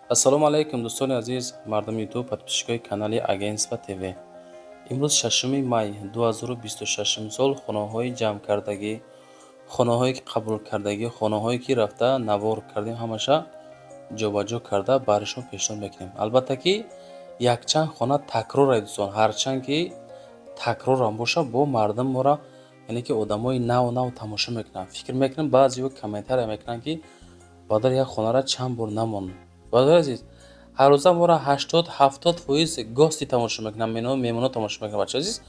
ассалому алайкум дӯстони азиз, мардуми ютуб, подписчикои канали Агентство ТВ. имрӯз 6 май 2026 сол хонаҳои ҷамъкардагӣ, хонаҳое ки қабулкардагӣ, хонаҳое ки рафта навор кардем, ҳамаша ҷобаҷо карда барашон пешниҳод мекунем. албатта ки якчанд хона такрорай дӯстон, ҳарчанд ки такрорам боша, бо мардум мора яъне ки одамои нав тамошо мекунанд. Фикр мекунем баъзеҳо комментария мекунанд ки баъдар як хонара чанд бор намон. Баъдар азиз, ҳар рӯза мора 80-70% гости тамошо мекунанд, меҳмонҳо тамошо мекунанд. бачаҳо азиз,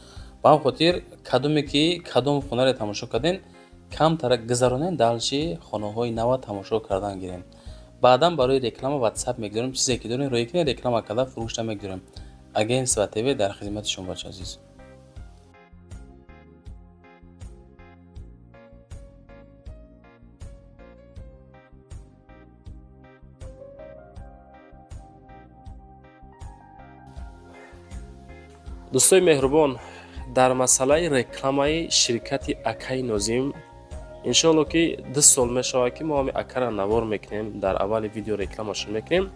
ба ҳамин хотир кадоме ки кадом хонаре тамошо кардем, камтара гузаронем, далчи хонаҳои нава тамошо кардан гирем. баъдан барои реклама WhatsApp мегузорем, чизе ки дорем роҳӣ кунем, реклама карда фурӯшта мегузорем. Агентство ТВ дар хизмати шумо бачаҳо азиз. дӯстои меҳрубон, дар масъалаи рекламаи ширкати Акаи Нозим иншоалло ки 2 сол мешавад ки мо ҳами Акара навор мекунем, дар аввали видео рекламашро мекунем.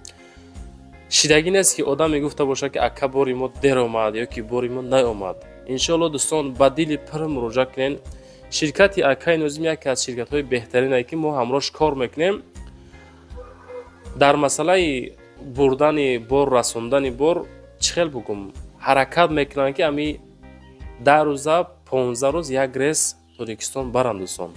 шидагӣ нест ки одам мегуфта бошад ки Ака бори мо дер омад ё ки бори мо наомад. иншоалло дӯстон, ба дили пир муроҷиат кунем. ширкати Акаи Нозим яке аз ширкатҳои беҳтарине ки мо ҳамроҳш кор мекунем. дар масъалаи бурдани бор, расондани бор чӣ хел бугум ҳаракат мекунанд ки ами 10 рӯза 15 рӯз як рейс Торикистон баранд дӯстон.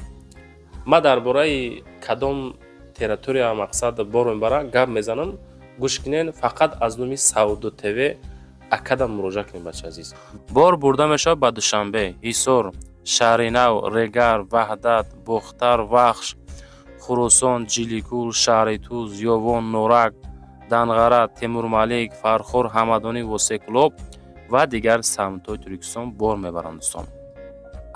ма дар бораи кадом территория мақсад бор мебара гап мезанам. гӯш кунен, фақат аз номи Сауду ТВ Акада муроҷиат кунед бачаҳо азиз. бор бурда мешавад ба Душанбе, Ҳисор, Шаҳри Нав, Регар, Ваҳдат, Бохтар, Вахш, Хурусон, Ҷиликул, Шаҳри Туз, Ёвон, Норак, Данғара, Темурмалик, Фархор, Ҳамадонӣ, Восеқулоб ва дигар самтҳои Туркистон бор мебаранд дӯстон.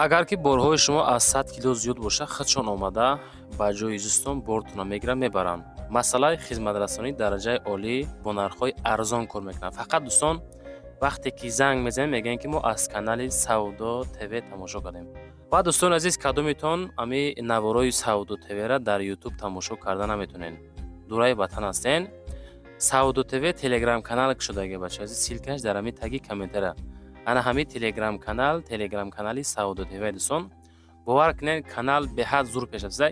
агар ки борҳои шумо аз 100 кило зиёд боша, худшон омада ба ҷои зистон бортона мегиранд, мебаранд. масъалаи хизматрасонӣ дараҷаи олӣ бо нархҳои арзон кор мекунанд. фақат дӯстон, вақте ки занг мезанем мегӯянд ки мо аз канали Саудо ТВ тамошо кардем. ва дӯстони азиз, кадометон ами наворои Саудо ТВ-ра дар YouTube тамошо карда наметонен. дураи ватан ҳастен. Саудо ТВ телеграм канал шудааги бачаҳо азиз, силкаш дар ҳамин таги комментария. ана ҳамин телеграм канали Саудо ТВ дӯстон. бовар кунед, канал беҳад зур пеш афзай.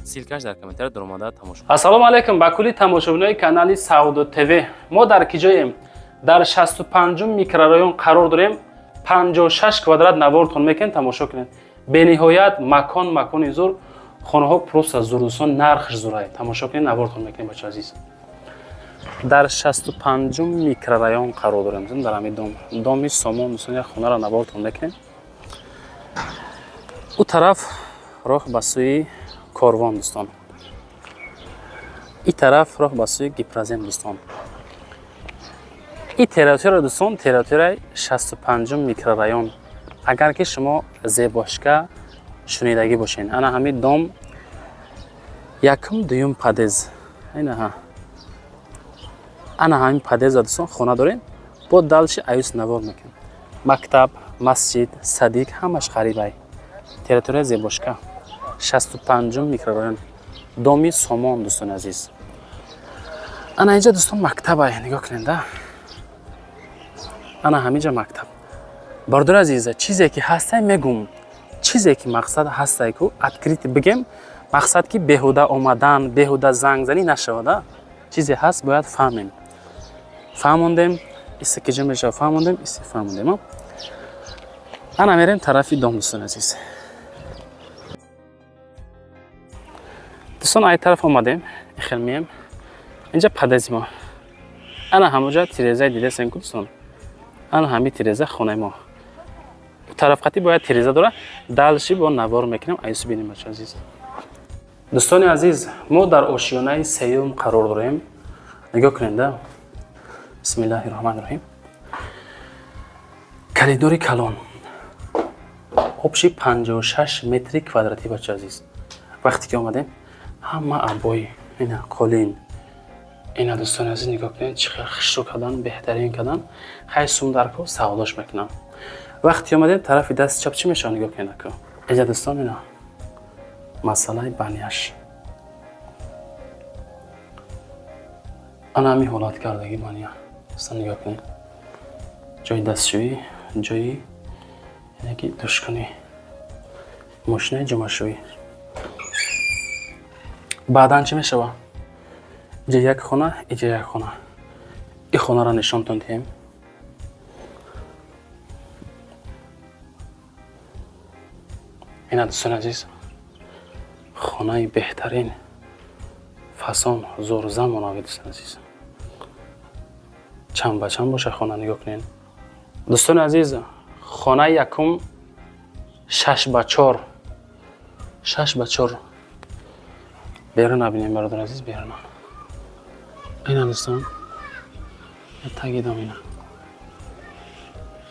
силкаш дар комментария дар омада тамошо. Ассалому алайкум ба кулли тамошобинони канали Саудо ТВ. мо дар киҷоем? дар 65 микрорайон қарор дорем. 56 квадрат навортон мекунед, тамошо кунед. бениҳоят макони зур, хонаҳо просто зурдӯстон, нархш зурай. тамошо кунед, навортон мекунед бачаҳо азиз. дар 65 микрорайон қарор дорем. дар ҳамин доми Сомон дӯстон, як хонара навортон мекунем. у тараф роҳ ба сӯи Корвон дӯстон. ин тараф роҳ ба сӯи Гипразем дӯстон. ин территория дӯстон, территорияи 65 микрорайон. агар ки шумо зебошка шунидагӣ бошен, ана ҳамин дом якум дуюм падез. ана ҳамин падеза дӯстон хона дорем. бо далчи аюс навор мекунем. мактаб, масҷид, садик ҳамаш қарибай. территорияи зебошка 65 микрорайон. доми Сомон дӯстони азиз. ана инҷа дӯстон мактабай, нигоҳ кунед да. ана ҳаминҷа мактаб. бардор азиз, чизе ки ҳастай мегум, чизе ки мақсад ҳастай ку открит бигем, мақсад ки беҳуда омадан, беҳуда зангзанӣ нашавада. чизе ҳаст бояд фаҳмем. фаҳмондем, исе киҷа мешава, фаҳмондем, исе фаҳмондем. ана мерем тарафи дом дӯстони азиз. дӯстон, ай тараф омадем, ихел меем. инҷа падези мо. ана ҳамоҷа тирезаи дидасем ку дӯстон. ана ҳамин тиреза хонаи мо. тарафқатӣ бояд тиреза дора. далши бо навор мекунем, айсу бинем бачаҳо азиз. дӯстони азиз, мо дар ошиёнаи сеюм қарор дорем. нигоҳ кунед да. бисмиллаҳи роҳмани роҳим. коридори калон. обши 56 метри квадратӣ бачаҳо азиз. вақте ки омадем, ҳама абои, ина қолин. ина дӯстони азиз, нигоҳ кунед, чӣ қадar хушрӯ кардан, беҳтарин кардан. хай сумдарку савдош мекунам. вақте омадем, тарафи даст чап чӣ мешавад, нигоҳ кунед аку. инҷа дӯстон, ина масъалаи баняш. ана ҳамин ҳолат кардагӣ ман я аса нигоҳ кунед. ҷои дастшӯӣ, ҷои яне ки душкунӣ, мошинаи ҷумашӯӣ. баъдан чӣ мешавад? иҷа як хона, иҷа як хона. ин хонаро нишонтон диҳем. ина дӯстони азиз, хонаи беҳтарин фасон зӯрзам монавид дӯстони азиз. Чанд ба чанд боша хона нигоҳ кунед. дӯстони азиз, хонаи якум 6x4. 6x4. берун набинем бародари азиз, берун. ина дӯстон, таги дом ина.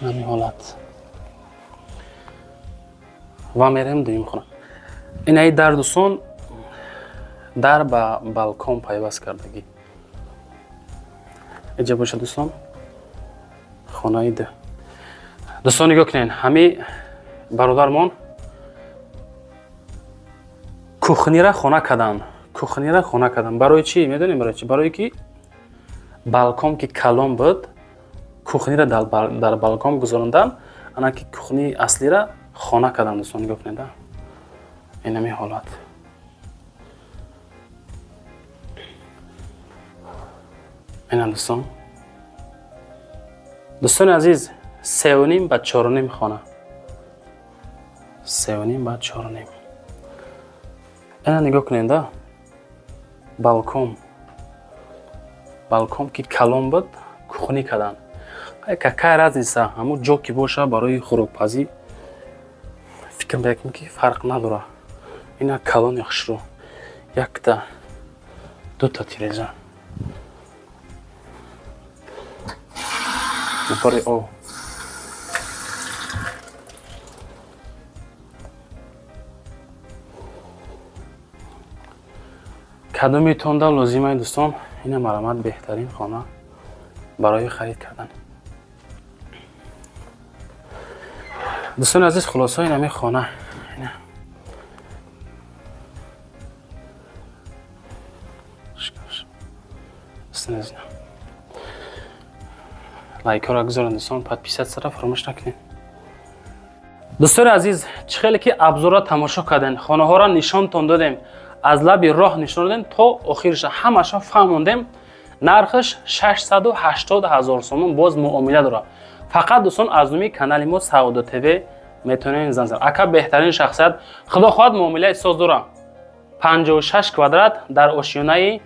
Ҳамин ҳолат. ва мерем дуюм хона. Инаи дар дӯстон, дар ба балкон пайваст кардагӣ. иҷа боша дӯстон, хонаи ду. дӯстон нигоҳ кунед, ҳами бародармон кухнира хона карданд. Кухнира хона карданд. Барои чӣ? Медонем барои чӣ? Барои ки балкон ки калон буд, кухнира дар балкон гузарондан, ана ки кухнии аслира хона карданд. дӯстон нигоҳ кунед. ин ҳамин ҳолат. ина дӯстон. дӯстони азиз, 3.5 ба 4.5 хона. 3.5 ба 4.5. ина нигоҳ кунед. Балкон. Балкон ки калон буд, кухни карданд. Какая разница, ҳамун ҷо ки боша барои хӯрокпазӣ фикр мекунем ки фарқ надорад. ина калон яхширо. Якта, дута тиреза. Напори о. кадомитон да лозимаи дӯстон, ина марамат беҳтарин хона барои харид кардан. дӯстони азиз, хулосаи ин ҳамин хона. лайкҳоро гузоред дӯстон, подписатсияро фаромӯш накунед. дӯстони азиз, чӣ хеле ки абзорро тамошо кардем, хонаҳоро нишонтон додем, аз лаби роҳ нишон додем то охириша ҳамаша фаҳмондем. нархаш 680 000 сомон боз муомила дорад. фақат дӯстон аз номи канали мо Саудо ТВ метавонед зан занед. Ака беҳтарин шахсият, худо хоҳад муомилаи соз дорад. 56 квадрат дар ошиёнаи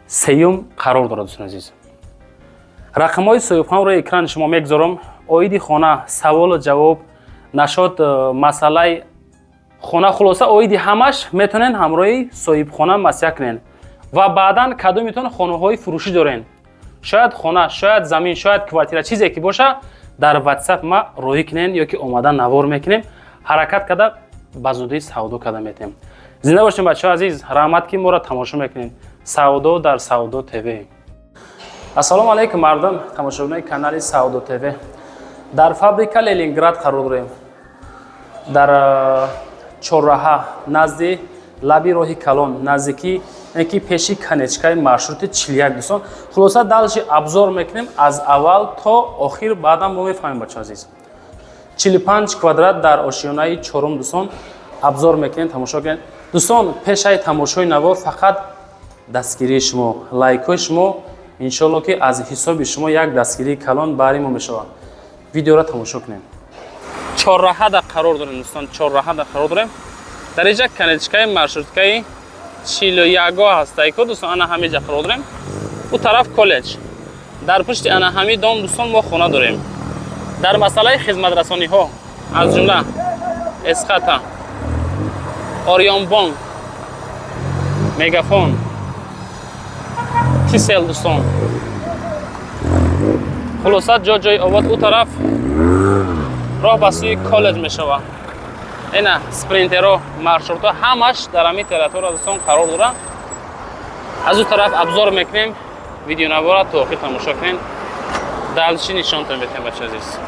сеюм қарор дорад. дӯстон азиз, рақамҳои соҳибхонаро экрани шумо мегузорам. оиди хона, саволу ҷавоб, нашод, масъалаи хона, хулоса оиди ҳамаш метавонед ҳамроҳи соҳибхона масъя кунед. ва баъдан кадомитон хонаҳои фурӯшӣ дорен. шояд хона, шояд замин, шояд квартира, чизе ки боша, дар WhatsApp ма роҳӣ кунед ёки омадан навор мекунем. ҳаракат карда ба зудӣ савдо карда метавонем. зинда бошем бачаҳои азиз, раҳмат ки моро тамошо мекунед. Савдо дар Саудо ТВ. ассалому алайкум мардум, тамошобинони канали Саудо ТВ. дар фабрика Ленинград қарор дорем. дар чорраҳа, назди лаби роҳи калон, наздики ки пеши канечкаи маршрути 41 дӯстон. хулоса далши абзор мекунем аз аввал то охир, баъдан мо мефаҳмем бачаҳои азиз. 45 квадрат дар ошиёнаи 4 дӯстон. абзор мекунем, тамошо кунед. дӯстон, пешаи тамошои навор фақат дастгирии шумо, лайкҳои шумо, иншоалло ки аз ҳисоби шумо як дастгирии калон баҳри мо мешавад. видеоро тамошо кунем. чорраҳада қарор дорем дӯстон, чорраҳада қарор дорем. дар инҷа канечкаи маршруткаи 41 ҳастаи ко дӯстон, ана ҳамиҷа қарор дорем. у тараф коллеҷ. дар пушти ана ҳами дом дӯстон мо хона дорем. дар масъалаи хизматрасониҳо аз ҷумла эсхата, Орионбон, Мегафон, Тисел дӯстон. хулоса ҷои овод у тараф роҳ ба сӯи коллеҷ мешавад. ина спринтеро, маршрутҳо ҳамаш дар ҳамин территория дӯстон қарор дорад. аз у тараф абзор мекунем. видеонавора то охир тамошо кунем. далши нишонтон метавонем бачаҳои азиз.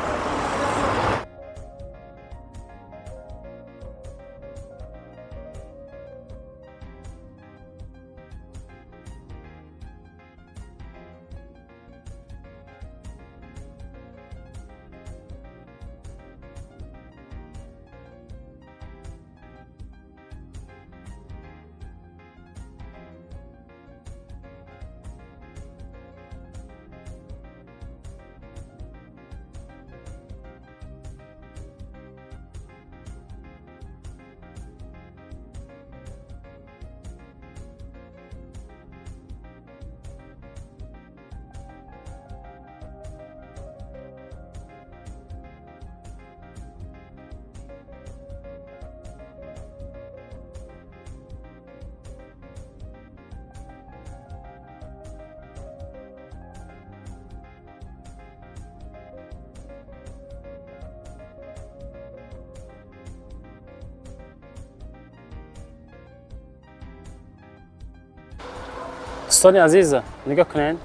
دوستان عزیز نگاه کنین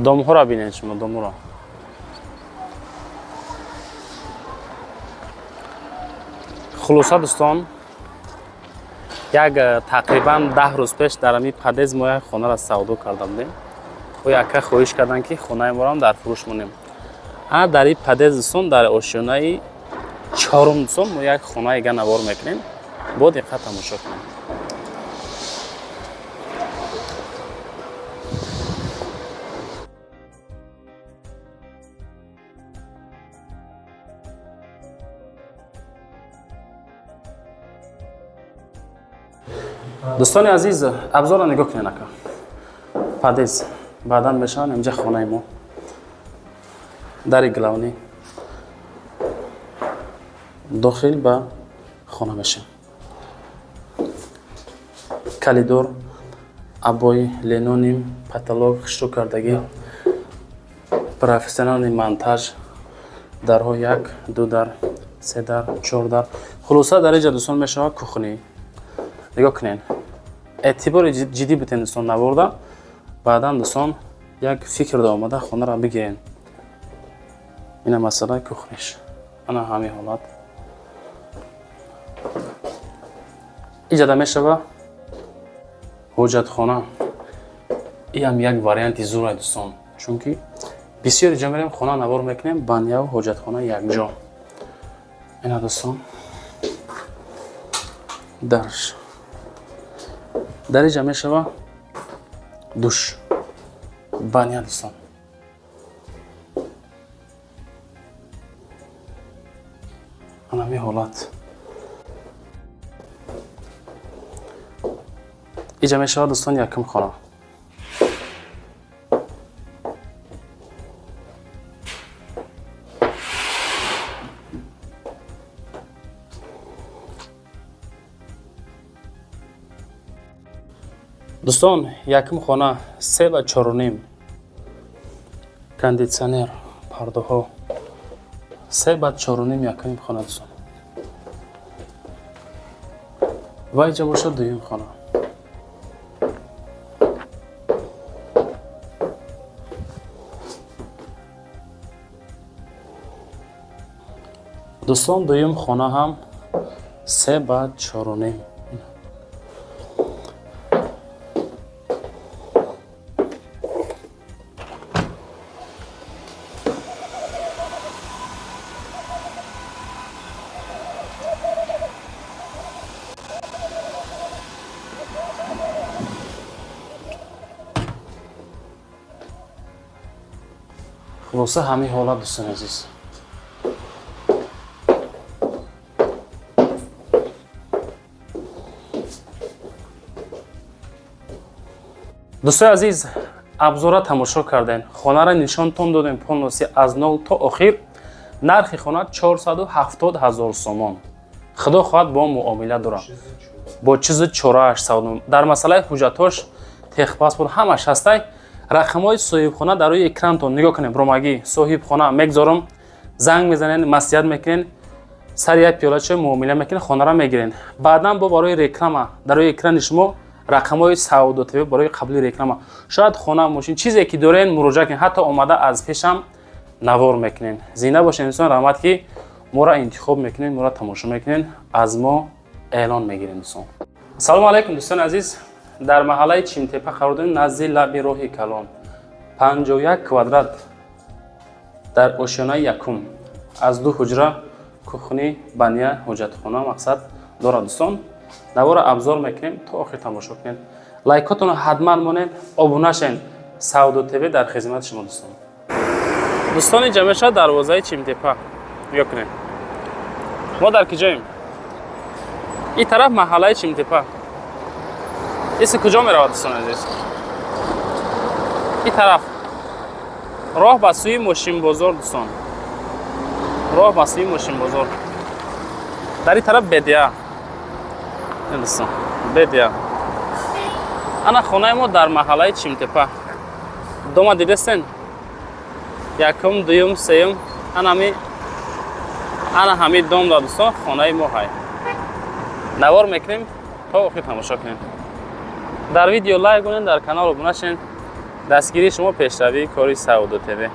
دام‌ها را ببینید شما دام‌ها را خلاصه دوستان یک تقریبا 10 روز پیش در امی پدیز ما یک خانه را سودا کرده بودیم و یک خواهش کردن که خانه ما را در فروش مونیم انا در این پدیز دوستان در آشیانه چهارم دوستان ما یک خانه ایگه نوار میکنیم با دقت تماشا کنیم دوستان عزیز ابزار را نگاه کنین اکا پدیز بعدا میشن اینجا خانه ما در گلونی داخل به خانه میشه کلیدور ابای لینونیم پتالوگ خشتو کردگی پروفسیونال مونتاژ درها 1 2 در 3 در 4 در خلاصه در اینجا دوستان میشه کخنی نگاه کنین اعتبار جدی بتین دوستان نبرده بعدا دوستان یک فکر دا آمده خانه را بگیرین این مسئله کخنیش انا همین حالت اینجا دا میشه حجت خانه این هم یک واریانتی زوره دوستان چون که بسیاری جا میریم خانه نوار میکنیم بانیا و حجت خانه یک جا اینا دوستان درش در اینجا میشه دوش بانیا دوستان همین حالت اینجا میشه دوستان یکم خانه دوستان یکم خانه 3 و 4 و نیم کندیسیونر پرده ها 3 و 4 و نیم یکم خانه دوستان و اینجا باشه دویم خانه دوستان دویم خانه هم 3 و 4 و نیم خلاصه همین حالت دوستان عزیز دوستان عزیز ابزار را تماشا کردین خانه را نشانتون دادیم پولنوسی از نو تا آخر نرخ خانه 470,000 سومان خدا خواهد با معامله داره با چیز 4800 در مسئله حجتاش تخ پاسپورت همش هسته رقمای صاحب خانه در روی اکرانتون نگاه کنیم برامگی صاحب خانه میگذارم زنگ میزنین مسئله میکنین سر یک پیاله چای معامله میکنین خانه را میگیرین بعدا با برای رکلام در روی اکران شما رقمای سعود و تیوی برای قبلی رکلام شاید خانه ماشین چیزی که دارین مراجعه کنین حتی اومده از پیشم نوار میکنین زینه باشین انسان رحمت که ما را انتخاب میکنین ما را تماشا میکنین از ما اعلان میگیرین دوستان سلام علیکم دوستان عزیز در محله چیمتپه قرار داریم نزدیک لب راه کلان 51 کوادرات در آشیانه یکم از 2 حجره کخنی بانیا حجت خانه مقصد داره دوستان نوار ابزار میکنیم تا آخر تماشا کنید لایکاتون حتما مونید ابونه شین سعودو تیوی در خدمت شما دوستان دوستان جمعیت دروازه چیمتپه نگاه کنید ما در کجاییم این طرف محله چیمتپه ایسه کجا می رود دوستان عزیز این طرف راه به سوی ماشین بازار دوستان راه به سوی ماشین بازار در این طرف بدیه دوستان بدیه انا خانه ما در محله چیمتپه دوما دیدستین یکم دویم سیم انا همی دوم دا دوستان خانه ما های نوار میکنیم تا آخر تماشا کنیم در ویدیو لایک کنین، در کانال ابونه شین. دستگیری شما پیشروی کاری سعودو تیوی.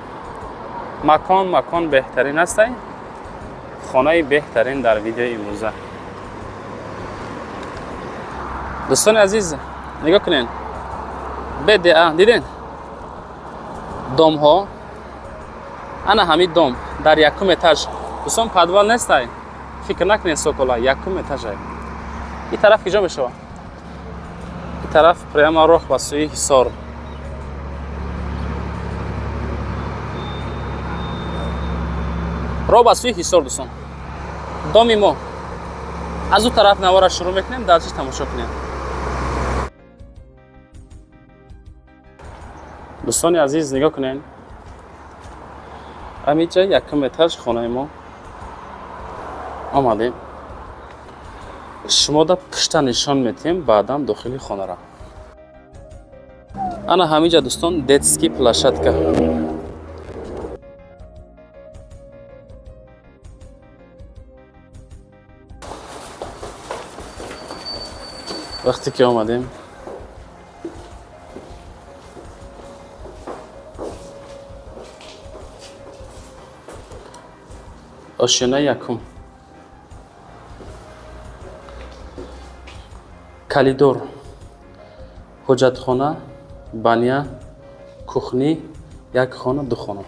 مکان بهترین است. خانه بهترین در ویدیو امروزه. دوستان عزیز نگاه کنین. دیدین دام ها انا همین دام در یکم اتاج. دوستان پادوال نیست. فکر نکنین سوکولا یکم اتاج. این طرف کجا میشه؟ این طرف پریما راه به سوی حصار. راه به سوی حصار دوستان. دامی ما از اون طرف نوار شروع میکنیم، درچش تماشا کنیم. دوستان عزیز نگاه کنین. همینجا یکم اتاج خانه ما آمدیم. شما دا پشت نشان میتیم، بعدم داخلی خانه را. انا همینجا دوستان детский площадка. وقتی که آمدیم آشیانه یکم کلیدور، حجتخانه، بانیا، کخنی، یک خانه دو خانه.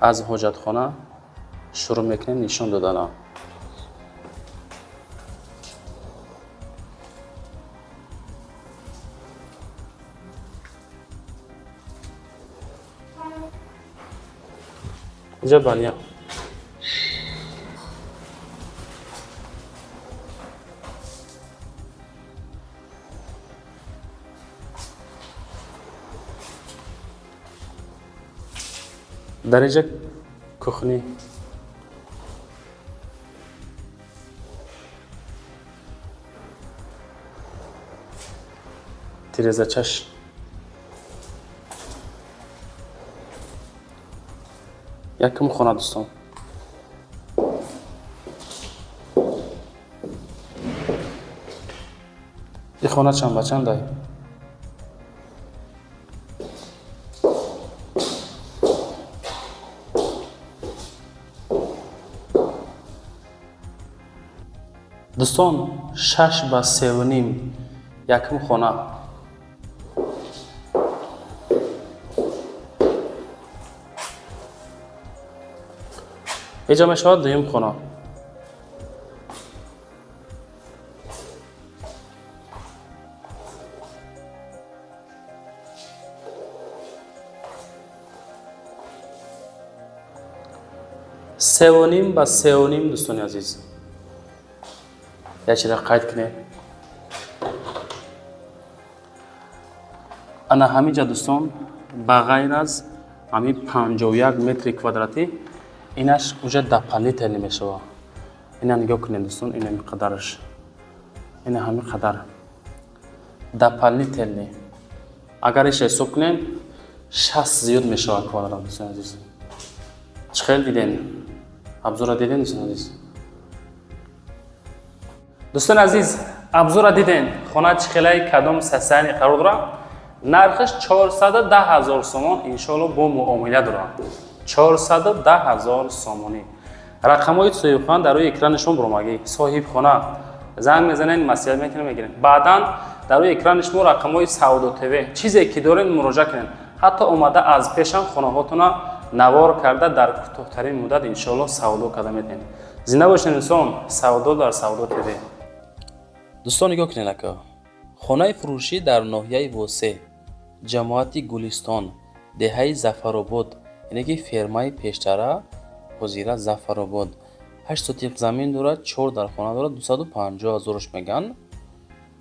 از حجتخانه شروع میکنیم نشان دادن. اینجا بانیا. در اینجا کخنی. تیرزه چش. یکم خانه دوستان. این خانه چند به چند دهی؟ دوستان 6 به 3.5 یکم خانه. اینجا میشود دویم خانه. سه و نیم به 3.5 دوستان عزیز. یا چیز قید کنید. انا همینجا دوستان بغیر از همین 51 متر کوادراتی اینش اونجا دپالی تلی میشه. اینا نگاه کنید دوستان. این همین قدرش. این همین قدر دپالی تلی. اگر ایش حساب کنید 60 زیاد میشه کوادرات دوستان عزیز. چخیل دیدین؟ ابزار دیدین دوستان عزیز؟ دوستان عزیز ابزار دیدین؟ خانه چخیلای کدام سسانی قرار داره؟ نرخش 410,000 سومان انشالله با معامله داره. 410,000 سومانی. رقمای صاحب خانه در روی اکرانشون برامگی. صاحب خانه زنگ میزنین مسئله میکنین میگیرین. بعداً در روی اکرانش ما رقمای سعودو تیوی چیزی که دارین مراجعه کنین. حتی اومده از پیشم خانه هاتون نوار کرده در کوتاه‌ترین مدت انشالله سعودو کده میتین. زنده باشین انسان. سعودو در سعودو تیوی. دوستان نگاه کنین که خانه فروشی در ناحیه واسه جماعتی گلستان دهه ظفرآباد، یعنی که فرمای پیشتره حزیره ظفرآباد 8 سوتیق زمین دارد، 4 در خانه دارد، 250,000 میگن.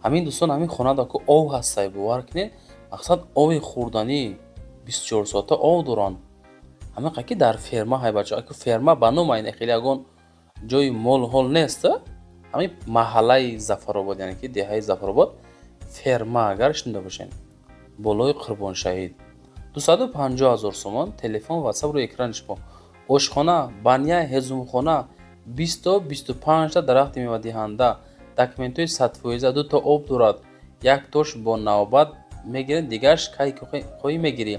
همین دوستان همین خانه دا که آو هسته باور کنید. مقصد آوی خوردنی 24 ساعته آو دارن. همین که در فرما های بچه که فرما بنو این خیلی اگون جای مول هول نیست. همین محله ظفرآباد یعنی که دهه ظفرآباد فرما اگر شنیده باشین بالای قربان شهید 250,000 سومان. تلفن و واتساپ رو اکرانش با آشخانه بانیا هزومخانه 20 تا 25 تا درخت میوه دهنده، داکیومنت‌های 100% 2 تا آب دارد، як тош бо навбат мегирӣ, дигарш кай қӯй мегирӣ.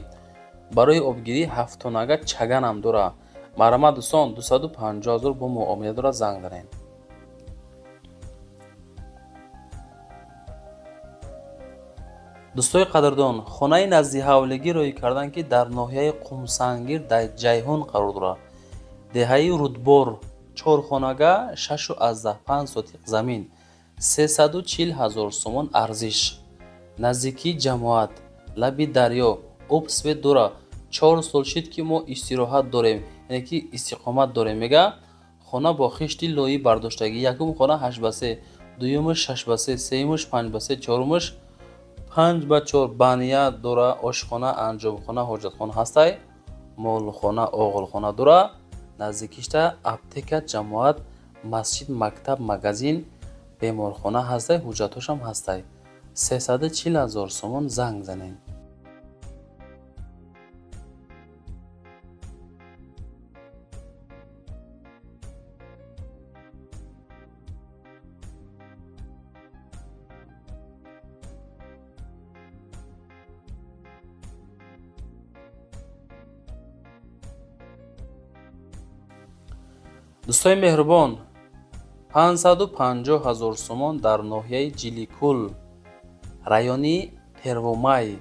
барои обгирӣ 7 тонага чаганам дора. Марҳамат дӯстон, 250 000 бо муомила дора, занг занед. дӯстои қадрдон, хонаи назди ҳавлигӣ рӯй кардан ки дар ноҳияи Қумсангир дар Ҷайҳун қарор дорад. деҳаи Рудбор, 4 хонага, 6,5 сотиқ замин, 340 000 сомон арзиш. наздикии ҷамоат, лаби дарё, об свет дора. 4 сол шид ки мо истироҳат дорем, яъне ки истиқомат дорем. мега хона бо хишти лоӣ бардоштагӣ. якум хона 8/3, дуюмаш 6/3, сеюмаш 5/3, чорумаш 5/4 бания дора. ошхона, анҷомхона, ҳоҷатхона ҳастай. молхона, оғилхона дора. наздикишта аптека, ҷамоат, масҷид, мактаб, магазин, беморхона ҳастай. ҳуҷҷатҳошам ҳастай. 340 000 сомон занг занед. дӯстои меҳрубон, 550 000 сомон дар ноҳияи Ҷиликул, райони Первомай.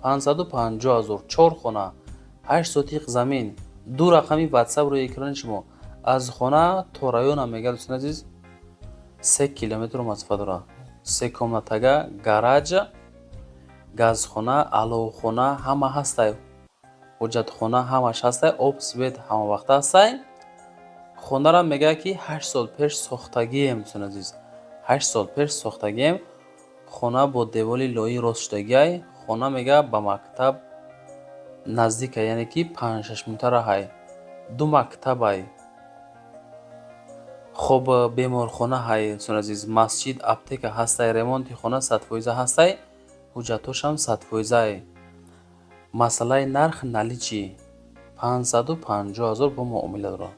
550 000, 4 хона, 8 сотиқ замин. ду рақами ватсап рӯи экрани шумо. аз хона то районам мега дӯстони азиз 3 километр масофа дорад. 3 комнатага гараҷ, газхона, аловхона ҳама ҳастай. ҳуҷҷатхона ҳамаш ҳастай. об свет ҳамавақта ҳастай. хонара мега ки 8 сол пеш сохтагием. дӯстони азиз, 8 сол пеш сохтагием. хона бо девори лоӣ рост шудагиай. хона мега ба мактаб наздика, яъне ки 5-6 минута раҳай. 2 мактабай. хоб беморхона ҳай. дӯстони азиз, масҷид, аптека ҳастай. ремонти хона 100% ҳастай. ҳуҷҷатҳошам 100%. масъалаи нарх наличӣ. 550 000 бо муомила дорад.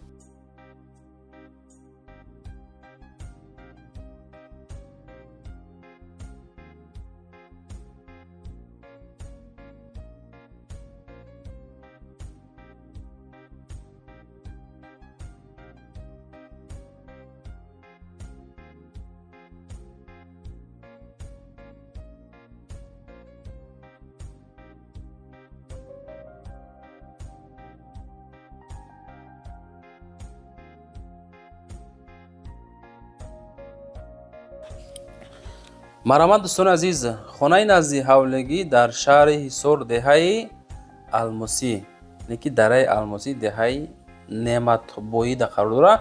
марҳамат дӯстони азиз, хонаи назди ҳавлигӣ дар шаҳри Ҳисор, деҳаи Алмосӣ, яъне ки дараи Алмосӣ, деҳаи Неъматбоида қарор дорад.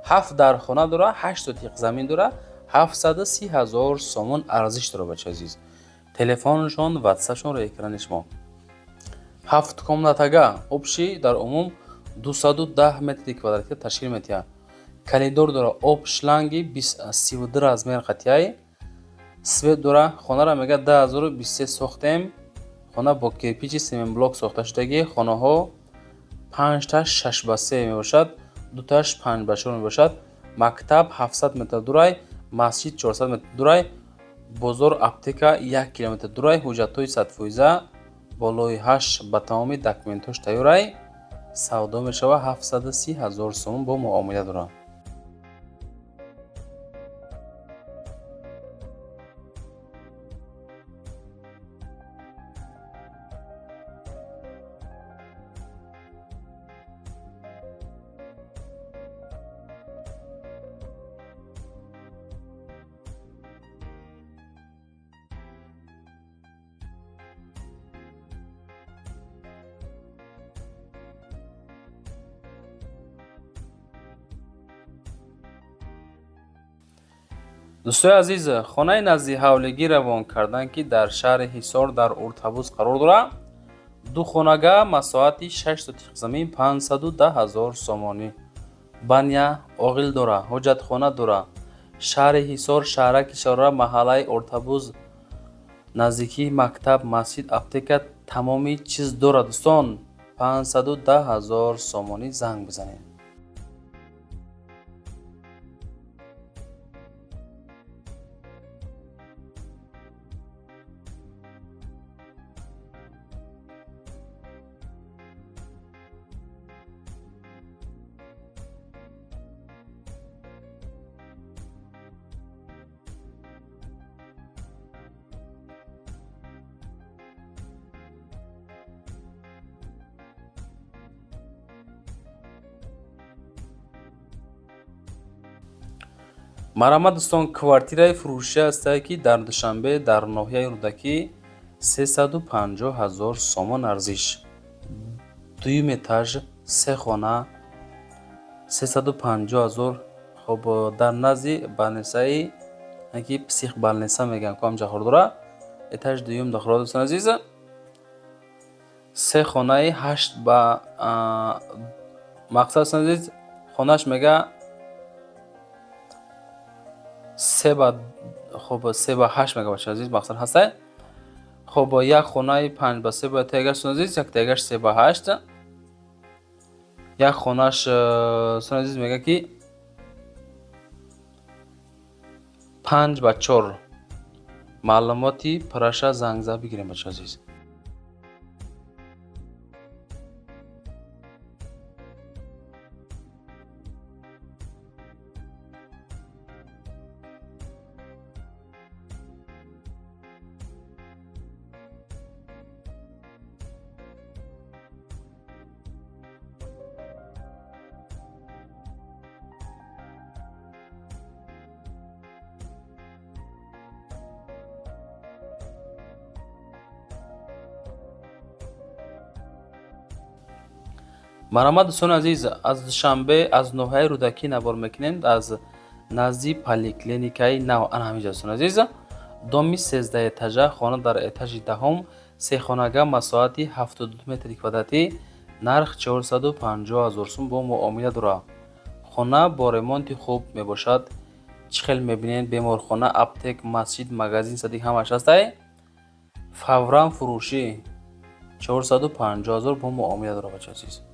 7 дархона дора, 8 сотиқ замин дора, 730 000 сомон арзиш дора. бачаи азиз, телефоншон, ватсапшон рӯи экрани шумо. 7 комнатага, обши дар умум 210 метри квадратӣ ташкил метиҳад. калидор дора, об шланги 32 размер қатъяй. свет дора. хонара мега 2023 сохтем. хона бо кирпичи семинблок сохта шудагӣ. хонаҳо 5та 6/3 мебошад, 2таш 5/4 мебошад. мактаб 700 метр дурай, масҷид 400 метр дурай, бозор аптека 1 километр дурай. ҳуҷҷатҳои 100% бо лоиҳааш ба тамоми документҳош тайёрай. савдо мешава. 730 000 сомон бо муомила дорад. дӯстои азиз, хонаи назди ҳавлигӣ равон кардан ки дар шаҳри Ҳисор дар Уртабуз қарор дорад. 2 хонага, масоҳати 6 сотиқ замин, 510 000 сомонӣ. бания, оғил дора, ҳоҷатхона дора. шаҳри Ҳисор, шаҳраки Шарора, маҳаллаи Уртабуз, наздикии мактаб, масҷид, аптека, тамоми чиз дора. дӯстон, 510 000 сомонӣ занг бизанед. марҳамат дӯстон, квартираи фурӯшӣ ҳастае ки дар душанбе дар ноҳияи рӯдакӣ 350 000 сомон арзиш. дуюм этаж, се хона, 350 000. хоб дар назди балнесаи ки псих балнеса мегӯям ки ҳамҷа хурдура этаж дуюм дахора дӯстон азиз. се хонаи 8 ба мақсад дӯстон азиз, хонааш мега 3 ба 8 мега бача азиз, мақсад ҳастай. хоб як хонаи 5 ба 3 ба тегаш дӯстон азиз, як тегаш 3 ба 8. як хонааш дӯстон азиз мега ки 5 ба 4. маълумоти праша зангза бигирем бача азиз. марҳамат дӯстони азиз, аз душанбе аз ноҳияи рӯдакӣ навор мекунем, аз назди поликлиникаи нав анҳамиҷа дӯстон азиз. доми 13 этажа, хона дар этажи даҳум, сехонага, масоҳати 72 метри квадратӣ, нарх 450 000 сум бо муомила дора. хона бо ремонти хуб мебошад. чӣ хел мебинед? Беморхона, аптек, масҷид, магазин, садик ҳамаш ҳастай. фавран фурӯшӣ 450 000 бо муомила дора бача азиз.